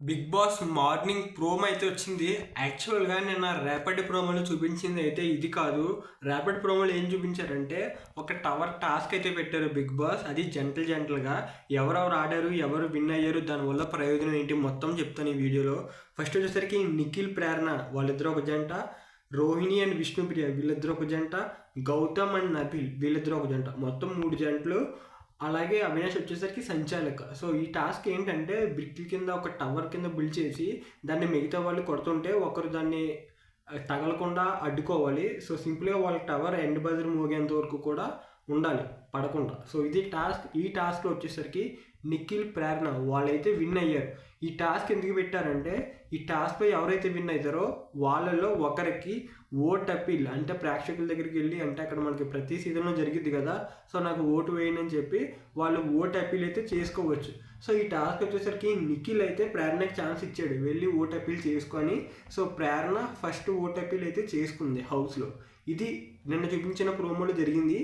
Big boss morning promo అయితే వచ్చింది. యాక్చువల్‌గా నిన్న రేపటి ప్రోమోలో చూపించింది అయితే ఇది కాదు. రేపటి ప్రోమోలో ఏం చూపించారంటే ఒక టవర్ టాస్క్ అయితే పెట్టారు బిగ్ బాస్. అది జంటలుగా ఎవరెవరు ఆడారు, ఎవరు విన్ అయ్యారు, దానివల్ల ప్రయోజనం ఏంటి మొత్తం చెప్తాను ఈ వీడియోలో. ఫస్ట్ వచ్చేసరికి నిఖిల్, ప్రేరణ వాళ్ళిద్దరు ఒక జంట. రోహిణి అండ్ విష్ణుప్రియ వీళ్ళిద్దరు ఒక జంట. గౌతమ్ అండ్ నబిల్ వీళ్ళిద్దరు ఒక జంట. మొత్తం 3 జంటలు. అలాగే అవినాష్ వచ్చేసరికి సంచాలక. సో ఈ టాస్క్ ఏంటంటే బ్రిక్ల కింద ఒక టవర్ కింద బిల్డ్ చేసి దాన్ని మిగతా వాళ్ళు కొడుతుంటే ఒకరు దాన్ని తగలకుండా అడ్డుకోవాలి. సో సింపుల్గా వాళ్ళ టవర్ ఎండ్ బజర్ మోగేంత వరకు కూడా ఉండాలి పడకుండా. సో ఇది టాస్క్. ఈ టాస్క్లో వచ్చేసరికి నిఖిల్, ప్రేరణ వాళ్ళైతే విన్ అయ్యారు. ఈ టాస్క్ ఎందుకు పెట్టారంటే ఈ టాస్క్లో ఎవరైతే విన్ అవుతారో వాళ్ళలో ఒకరికి ఓట్ అప్పీల్, అంటే ప్రేక్షకుల దగ్గరికి వెళ్ళి, అంటే అక్కడ మనకి ప్రతి సీజన్లో జరిగింది కదా, సో నాకు ఓటు వేయండి అని చెప్పి వాళ్ళు ఓట్ అప్పీల్ అయితే చేసుకోవచ్చు. సో ఈ టాస్క్ వచ్చేసరికి నిఖిల్ అయితే ప్రేరణకి ఛాన్స్ ఇచ్చాడు వెళ్ళి ఓట్ అప్పీల్ చేసుకొని. సో ప్రేరణ ఫస్ట్ ఓట్ అప్పీల్ అయితే చేసుకుంది హౌస్లో. ఇది నిన్న చూపించిన ప్రోమోలో జరిగింది.